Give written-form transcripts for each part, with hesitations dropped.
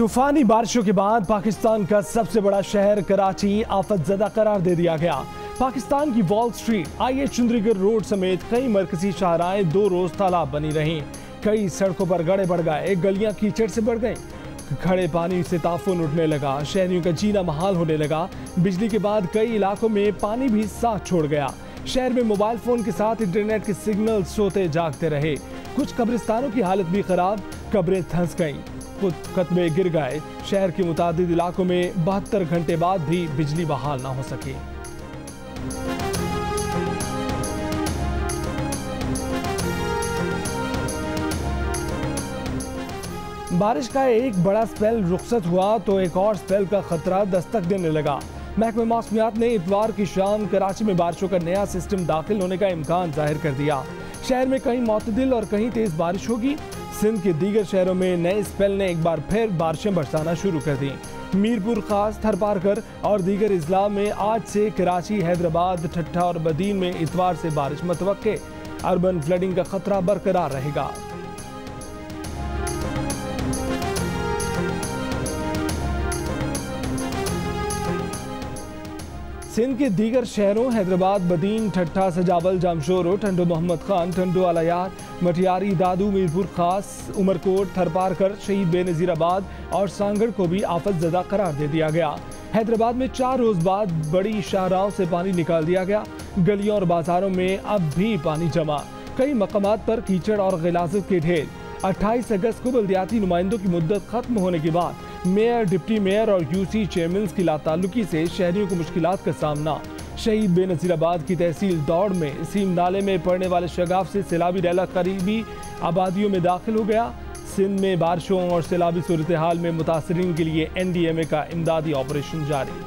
तूफानी बारिशों के बाद पाकिस्तान का सबसे बड़ा शहर कराची आफतजदा करार दे दिया गया। पाकिस्तान की wall street, IH Chandigarh road समेत कई मरकजी शाहराएं 2 रोज तालाब बनी रहीं। कई सड़कों पर गड्ढे बढ़ गए, गलियां कीचड़ से बढ़ गईं। खड़े पानी से ताफुन उठने लगा, शहरियों का जीना महाल होने लगा। बिजली के बाद कई इलाकों में पानी भी साथ छोड़ गया। शहर में मोबाइल फोन के साथ इंटरनेट के सिग्नल सोते जागते रहे। कुछ कब्रिस्तानों की हालत भी खराब, कब्रें धंस गईं, कुछ कतबे गिर गए। शहर के मुतादिद इलाकों में 72 घंटे बाद भी बिजली बहाल ना हो सकी। बारिश का एक बड़ा स्पेल रुखसत हुआ तो एक और स्पेल का खतरा दस्तक देने लगा। महकमा मौसमियात ने इतवार की शाम कराची में बारिशों का नया सिस्टम दाखिल होने का इम्कान जाहिर कर दिया। शहर में कहीं मुतदिल और कहीं तेज बारिश होगी। सिंध के दीगर शहरों में नए स्पेल ने एक बार फिर बारिशें बरसाना शुरू कर दी। मीरपुर, खास, थरपारकर और दीगर इजला में आज से कराची, हैदराबाद, ठट्ठा और बदीन में इतवार से बारिश मुतवक्के। अर्बन फ्लडिंग का खतरा बरकरार रहेगा। सिंध के दीगर शहरों हैदराबाद, बदीन, ठट्ठा, सजावल, जामशोरो, ठंडो मोहम्मद खान, ठंडो अलायार, मटियारी, दादू, मीरपुर खास, उमरकोट, थरपारकर, शहीद बेनजीराबाद और सांगड़ को भी आफतजदा करार दे दिया गया। हैदराबाद में 4 रोज बाद बड़ी शाहराहों से पानी निकाल दिया गया। गलियों और बाजारों में अब भी पानी जमा, कई मकामात पर कीचड़ और गिलाजत के ढेर। 28 अगस्त को बल्दियाती नुमाइंदों की मुद्दत खत्म होने के बाद मेयर, डिप्टी मेयर और UC चेयरमैन की लाताल्लुकी से शहरियों को मुश्किलात का सामना। शहीद बेनजीराबाद की तहसील दौड़ में सीम नाले में पड़ने वाले शगाफ से सैलाबी रैला करीबी आबादियों में दाखिल हो गया। सिंध में बारिशों और सैलाबी सूरत हाल में मुतासरीन के लिए NDMA का इमदादी ऑपरेशन जारी।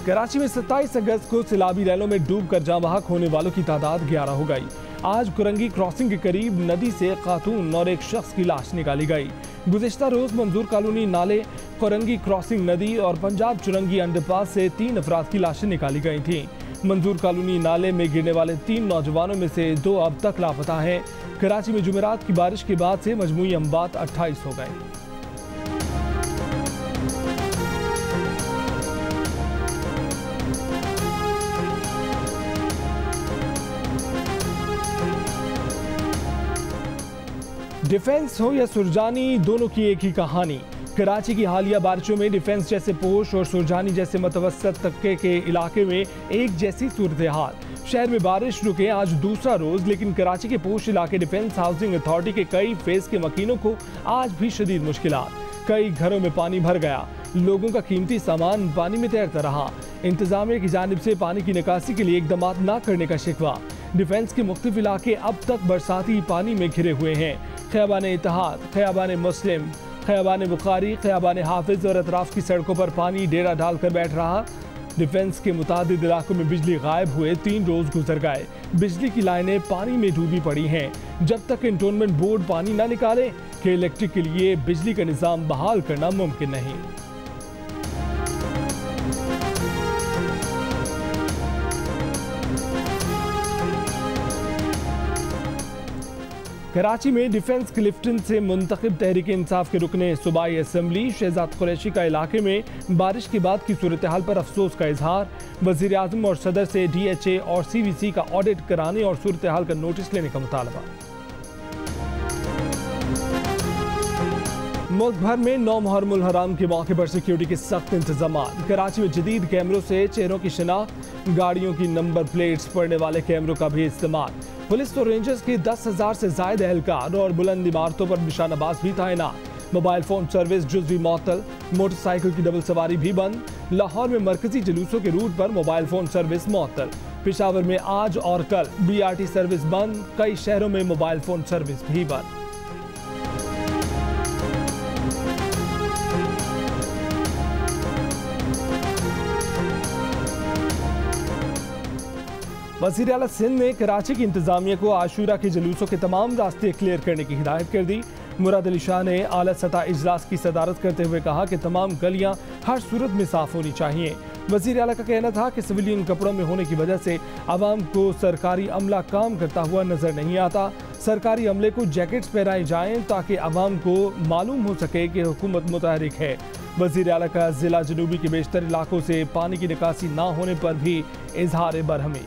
कराची में 27 अगस्त को सैलाबी रैलों में डूबकर जाँ बहक होने वालों की तादाद 11 हो गई। आज कुरंगी क्रॉसिंग के करीब नदी से खातून और एक शख्स की लाश निकाली गई। गुज़िश्ता रोज मंजूर कॉलोनी नाले, कुरंगी क्रॉसिंग नदी और पंजाब चुरंगी अंडरपास से 3 अफराद की लाशें निकाली गई थीं। मंजूर कॉलोनी नाले में गिरने वाले 3 नौजवानों में से 2 अब तक लापता हैं। कराची में जुमेरात की बारिश के बाद से मजमूई अमवात 28 हो गए। डिफेंस हो या सुरजानी, दोनों की एक ही कहानी। कराची की हालिया बारिशों में डिफेंस जैसे पोश और सुरजानी जैसे मतवसत तबके के इलाके में एक जैसी सूरत हाल। शहर में बारिश रुके आज दूसरा रोज, लेकिन कराची के पोश इलाके डिफेंस हाउसिंग अथॉरिटी के कई फेज के मकीनों को आज भी शदीद मुश्किलात। कई घरों में पानी भर गया, लोगों का कीमती सामान पानी में तैरता रहा। इंतजामिया की जानिब से पानी की निकासी के लिए इकदाम न करने का शिकवा। डिफेंस के मुख्तलिफ इलाके अब तक बरसाती पानी में घिरे हुए हैं। खयाबान इत्तेहाद, खयाबान मुस्लिम, खयाबान बुखारी, खयाबान हाफिज और अतराफ की सड़कों पर पानी डेरा डालकर बैठ रहा। डिफेंस के मुतादिद इलाकों में बिजली गायब हुए 3 रोज गुजर गए। बिजली की लाइनें पानी में डूबी पड़ी हैं। जब तक इंटोनमेंट बोर्ड पानी ना निकाले कि इलेक्ट्रिक के लिए बिजली का निज़ाम बहाल करना मुमकिन नहीं। कराची में डिफेंस क्लिफ्टन से मुंतखब तहरीक इंसाफ के रुकने सूबाई असम्बली शहजाद कुरैशी का इलाके में बारिश के बाद की सूरत हाल पर अफसोस का इजहार। वज़ीर आज़म और सदर से DHA और CVC का ऑडिट कराने और सूरत हाल का नोटिस लेने का मुतालबा। मुल्क भर में 9 मुहर्रमुल हराम के मौके पर सिक्योरिटी के सख्त इंतजाम। कराची में जदीद कैमरों से चेहरों की शिनाख्त, गाड़ियों की नंबर प्लेट्स पड़ने वाले कैमरों का भी इस्तेमाल। पुलिस और रेंजर्स के 10,000 से ज्यादा एहलकार और बुलंद इमारतों पर निशानाबाज भी तैनात। मोबाइल फोन सर्विस जुज़वी मअतल, मोटरसाइकिल की डबल सवारी भी बंद। लाहौर में मरकजी जुलूसों के रूट पर मोबाइल फोन सर्विस मअतल। पेशावर में आज और कल BRT सर्विस बंद। कई शहरों में मोबाइल फोन सर्विस भी बंद। वज़ीर आला सिंध ने कराची की इंतजामिया को आशूरा के जुलूसों के तमाम रास्ते क्लियर करने की हिदायत कर दी। मुराद अली शाह ने आला सतह इजलास की सदारत करते हुए कहा कि तमाम गलियां हर सूरत में साफ होनी चाहिए। वजीर आला का कहना था कि सिविलियन कपड़ों में होने की वजह से आवाम को सरकारी अमला काम करता हुआ नजर नहीं आता। सरकारी अमले को जैकेट्स पहनाई जाएं ताकि आवाम को मालूम हो सके कि हुकूमत मुतहरिक है। वजीर आला का जिला जनूबी के बेशतर इलाकों से पानी की निकासी ना होने पर भी इजहार बरहमी।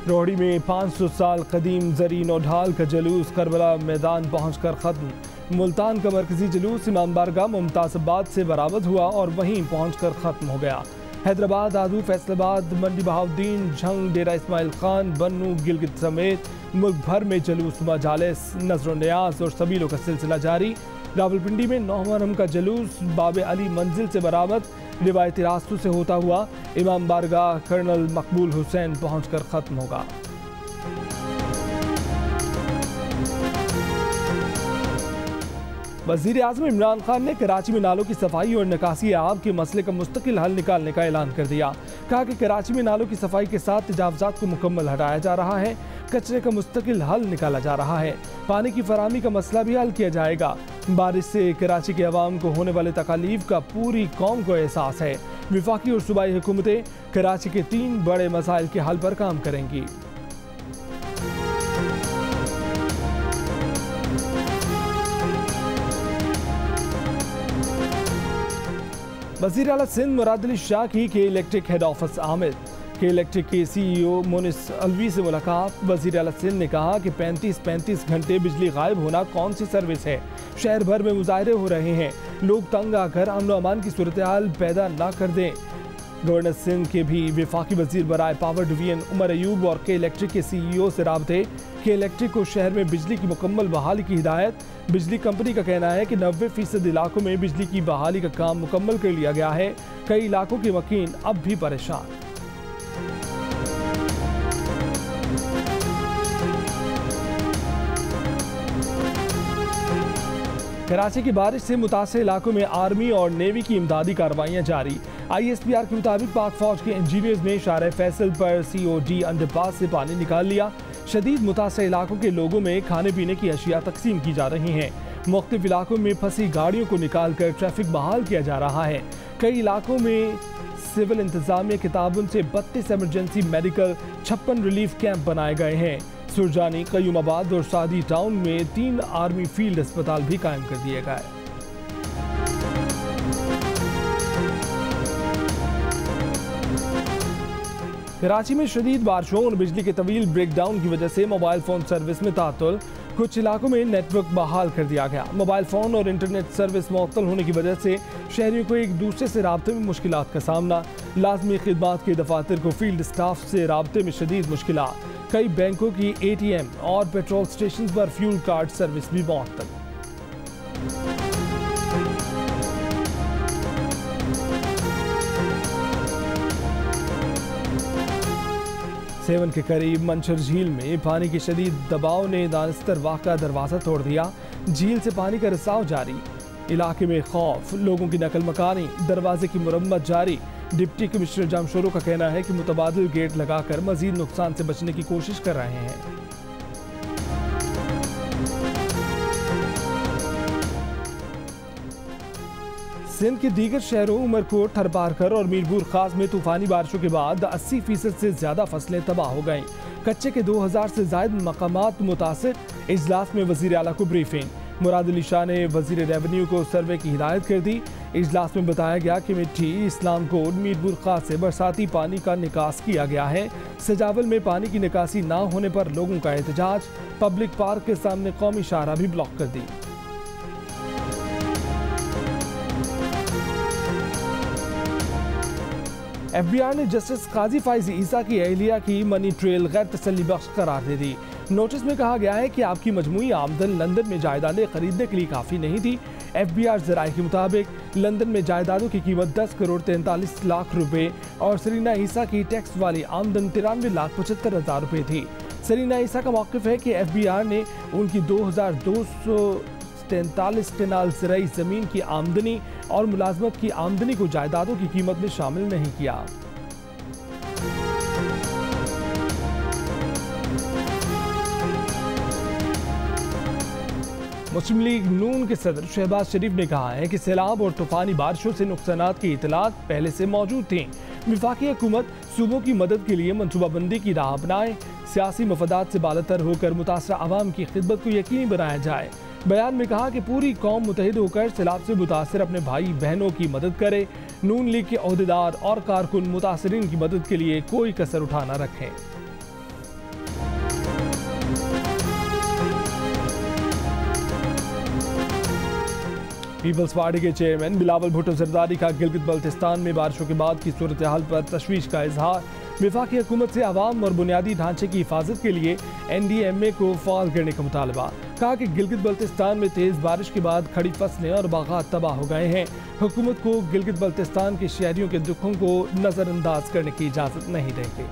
रोहड़ी में 500 साल कदीम ज़रीन और ढाल का जुलूस करबला मैदान पहुंचकर ख़त्म। मुल्तान का मरकजी जुलूस इमाम बारगाह मुमताज़ाबाद से बरामद हुआ और वहीं पहुंचकर ख़त्म हो गया। हैदराबाद, आदू, फैसलाबाद, मंडी बहाउद्दीन, झंग, डेरा इस्माइल खान, बन्नू, गिलगित समेत मुल्क भर में जुलूस, मजालिस, नज़र न्याज और सबीलों का सिलसिला जारी। रावलपिंडी में 9 मुहर्रम का जुलूस बाबे अली मंजिल से बरामद रिवायती रास्तों से होता हुआ इमाम बारगाह कर्नल मकबूल हुसैन पहुंचकर खत्म होगा। वजीर आज़म इमरान खान ने कराची में नालों की सफाई और निकासी आब के मसले का मुस्तकिल हल निकालने का ऐलान कर दिया। कहा कि कराची में नालों की सफाई के साथ तजावुज़ात को मुकम्मल हटाया जा रहा है, कचरे का मुस्तकिल हल निकाला जा रहा है, पानी की फराहमी का मसला भी हल किया जाएगा। बारिश से कराची के अवाम को होने वाले तकालीफ का पूरी कौम को एहसास है। विफाकी और सूबाई हुकूमतें कराची के 3 बड़े मसाइल के हल पर काम करेंगी। वज़ीर आला सिंध मुराद अली शाह की के इलेक्ट्रिक हेड ऑफिस आमिर के इलेक्ट्रिक के CEO मोनिस अलवी से मुलाकात। वज़ीर आला सिंध ने कहा कि 35 घंटे बिजली गायब होना कौन सी सर्विस है। शहर भर में मुजाहरे हो रहे हैं, लोग तंग आकर अमन अमान की सूरत हाल पैदा ना कर दें। गवर्नर सिंध के भी विफाकी वजीर बराए पावर डिवीजन उमर अयूब और के इलेक्ट्रिक के CEO से राब्ते। के इलेक्ट्रिक को शहर में बिजली की मुकम्मल बहाली की हिदायत। बिजली कंपनी का कहना है कि 90% इलाकों में बिजली की बहाली का काम मुकम्मल कर लिया गया है। कई इलाकों के मकीन अब भी परेशान। कराची की बारिश से मुतासर इलाकों में आर्मी और नेवी की इमदादी कार्रवाइयाँ जारी। ISPR के मुताबिक पाक फौज के इंजीनियर्स ने शारे फैसल पर COD अंडरपास से पानी निकाल लिया। शदीद मुतासर इलाकों के लोगों में खाने पीने की अशिया तकसीम की जा रही हैं। मुख्तलिफ इलाकों में फंसी गाड़ियों को निकाल कर ट्रैफिक बहाल किया जा रहा है। कई इलाकों में सिविल इंतजामिया के ताबुन से 32 एमरजेंसी मेडिकल 56 रिलीफ कैंप बनाए गए हैं। सुरजानी, कयूमाबाद और सादी टाउन में 3 आर्मी फील्ड अस्पताल भी कायम कर दिए गए। कराची में शदीद बारिशों और बिजली के तवील ब्रेकडाउन की वजह से मोबाइल फोन सर्विस में तातुल। कुछ इलाकों में नेटवर्क बहाल कर दिया गया। मोबाइल फोन और इंटरनेट सर्विस मुअत्तल होने की वजह से शहरियों को एक दूसरे से राब्ते में मुश्किलात का सामना। लाजमी खिदमात के दफातर को फील्ड स्टाफ से राब्ते में शदीद मुश्किलात। कई बैंकों की ATM और पेट्रोल स्टेशन पर फ्यूल कार्ड सर्विस भी मुअत्तल। सेवन के करीब मंशर झील में पानी की शदीद दबाव ने दानिस्तर वाक़ा दरवाज़ा तोड़ दिया। झील से पानी का रिसाव जारी। इलाके में खौफ, लोगों की नकल मकानी, दरवाजे की मुरम्मत जारी। डिप्टी कमिश्नर जामशोरों का कहना है कि मुतबादिल गेट लगाकर मजीद नुकसान से बचने की कोशिश कर रहे हैं। सिंध के दीगर शहरों उमरकोट, थरपारकर और मीरपुर खास में तूफानी बारिशों के बाद 80% से ज्यादा फसलें तबाह हो गईं। कच्चे के 2000 से ज्यादा मकामात मुतासिर। इजलास में वजीर आला को ब्रीफिंग। मुराद अली शाह ने वजीर रेवेन्यू को सर्वे की हिदायत कर दी। इजलास में बताया गया कि मिट्टी इस्लाम कोट मीरपुर खास से बरसाती पानी का निकास किया गया है। सजावल में पानी की निकासी ना होने पर लोगों का एहतजाज। पब्लिक पार्क के सामने कौमी शाहरा भी ब्लॉक कर दी। FBI ने जस्टिस काजी फाइजी ईसा की अहलिया की मनी ट्रेल गैर तसल्ली बख्श करार दे दी। नोटिस में कहा गया है कि आपकी मजमूई आमदन लंदन में जायदादें खरीदने के लिए काफ़ी नहीं थी। FBI ज़राए के मुताबिक लंदन में जायदादों की कीमत 10 करोड़ 43 लाख रुपए और सरीना ईसा की टैक्स वाली आमदन 93 लाख 75 हज़ार रुपए थी। सरीना ईसा का मौक़िफ़ है कि FBI ने उनकी 2243 कनाल ज़राई ज़मीन की आमदनी और मुलाजमत की आमदनी को जायदादों की कीमत में शामिल नहीं किया। मुस्लिम लीग नून के सदर शहबाज शरीफ ने कहा है कि सैलाब और तूफानी बारिशों से नुकसानात की इतलात पहले से मौजूद थी। वफाकी हुकूमत सूबों की मदद के लिए मनसूबाबंदी की राह अपनाए, सियासी मफादात से बालतर होकर मुतासरा आवाम की खिदमत को यकीनी बनाया जाए। बयान में कहा कि पूरी कौम मुतहिद होकर सैलाब से मुतासर अपने भाई बहनों की मदद करे। नून लीग के ओहदेदार और कारकुन मुतासरीन की मदद के लिए कोई कसर उठा न रखें। पीपल्स पार्टी के चेयरमैन बिलावल भुट्टो जरदारी का गिलगित बल्तिस्तान में बारिशों के बाद की सूरत हाल पर तशवीश का इजहार। वफाकी हुकूमत से अवाम और बुनियादी ढांचे की हिफाजत के लिए NDMA को फाल करने का मुतालबा। कहा कि गिलगित बल्तिस्तान में तेज बारिश के बाद खड़ी फसलें और बागात तबाह हो गए हैं। हुकूमत को गिलगित बल्तिस्तान के शहरियों के दुखों को नजरअंदाज करने की इजाजत नहीं देंगे।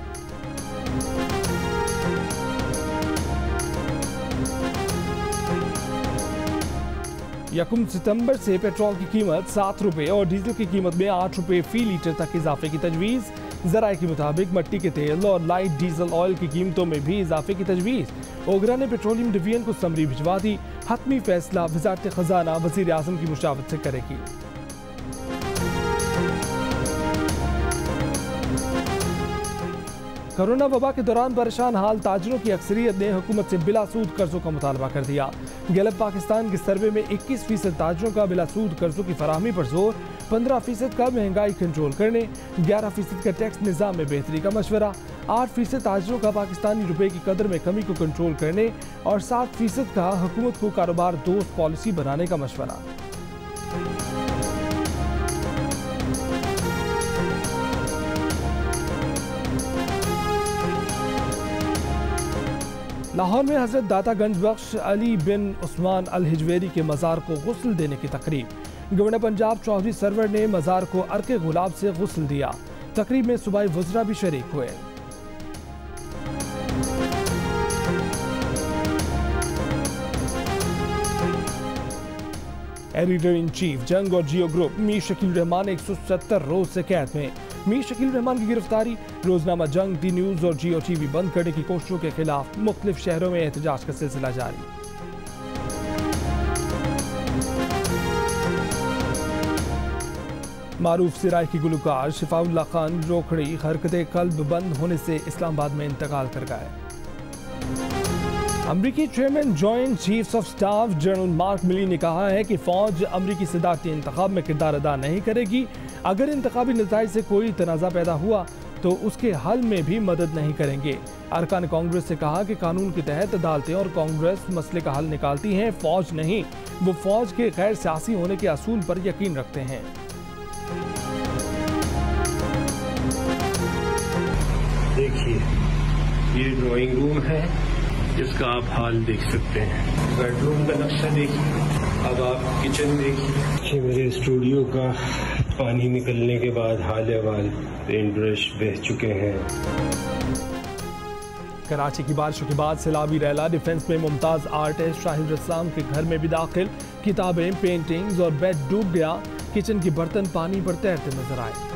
यकम सितंबर से पेट्रोल की कीमत 7 रुपये और डीजल की कीमत में 8 रुपये फी लीटर तक इजाफे की तजवीज़। ज़राए के मुताबिक मट्टी के तेल और लाइट डीजल ऑयल की कीमतों में भी इजाफे की तजवीज़। ओगरा ने पेट्रोलियम डिवीजन को समरी भिजवा दी। हतमी फैसला वज़ारत ख़ज़ाना वज़ीर आज़म की मुशावरत से करेगी। कोरोना वबा के दौरान परेशान हाल ताजरों की अक्सरियत ने हुकूमत से बिलासूद कर्जों का मुतालबा कर दिया। गैलप पाकिस्तान के सर्वे में 21% ताजरों का बिलासूद कर्जों की फराहमी पर जोर, 15% का महंगाई कंट्रोल करने, 11% का टैक्स निज़ाम में बेहतरी का मशवरा, 8% ताजरों का पाकिस्तानी रुपए की कदर में कमी को कंट्रोल करने और 7% का हुकूमत को कारोबार दोस्त पॉलिसी बनाने का मशवरा। लाहौर में हजरत दाता गंज बख्श अली बिन उस्मान अल हिजवेरी के मज़ार को गुस्ल देने की तकरीब। गवर्नर पंजाब चौधरी सरवर ने मज़ार को अर्के गुलाब से गुस्ल दिया। तकरीब में सूबाई वज़रा भी शरीक हुए। एडिटर इन चीफ जंग और जियो ग्रुप मीर शकील रहमान 170 रोज से कैद में। मीर शकील रहमान की गिरफ्तारी, रोजनामा जंग, डी न्यूज और जियो टीवी बंद करने की कोशिशों के खिलाफ मुख्तलिफ शहरों में एहतजाज का सिलसिला जारी। मारूफ सिराय की गुलकार शिफाउल्लाह खान रोखड़ी हरकते कल्ब बंद होने से इस्लामाबाद में इंतकाल कर गए। अमरीकी chairman joint chiefs of staff general mark मिली ने कहा है कि फौज अमरीकी सदारती इंतखाब में किरदार अदा नहीं करेगी। अगर इंतखाबी नताइज से कोई तनाज़ा पैदा हुआ तो उसके हल में भी मदद नहीं करेंगे। अरकान कांग्रेस से कहा कि कानून के तहत अदालतें और कांग्रेस मसले का हल निकालती हैं, फौज नहीं। वो फौज के गैर सियासी होने के असूल पर यकीन रखते हैं। देखिए, ये ड्राइंग रूम है जिसका आप हाल देख सकते हैं। बेडरूम का नक्शा देखिए। अब आप किचन देखिए। मेरे स्टूडियो का पानी निकलने के बाद हाल अहवाल पेंट ब्रश बह चुके हैं। कराची की बारिशों के बाद सैलाबी रैला डिफेंस में मुमताज आर्टिस्ट शाहिद रस्साम के घर में भी दाखिल। किताबें, पेंटिंग्स और बेड डूब गया। किचन के बर्तन पानी पर तैरते नजर आए।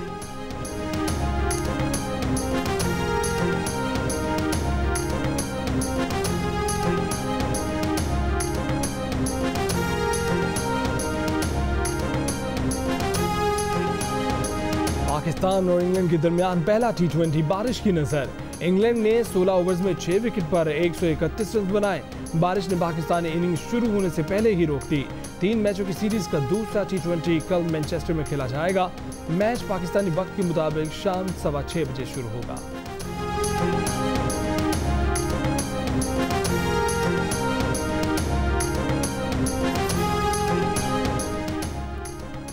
पाकिस्तान और इंग्लैंड के दरमियान पहला T20 बारिश की नजर। इंग्लैंड ने 16 ओवर्स में 6 विकेट पर 131 रन बनाए। बारिश ने पाकिस्तानी इनिंग्स शुरू होने से पहले ही रोक दी। 3 मैचों की सीरीज का दूसरा T20 कल मैनचेस्टर में खेला जाएगा। मैच पाकिस्तानी वक्त के मुताबिक शाम 6:15 बजे शुरू होगा।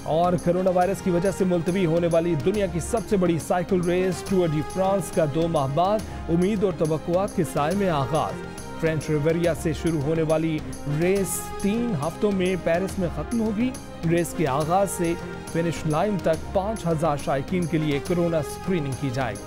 और कोरोना वायरस की वजह से मुलतवी होने वाली दुनिया की सबसे बड़ी cycle race Tour de France का 2 माह बाद उम्मीद और तवक्कुआत के साए में आगाज। फ्रेंच रिवेरिया से शुरू होने वाली रेस 3 हफ्तों में पेरिस में खत्म होगी। रेस के आगाज से फिनिश लाइन तक 5000 शायकीन के लिए कोरोना स्क्रीनिंग की जाएगी।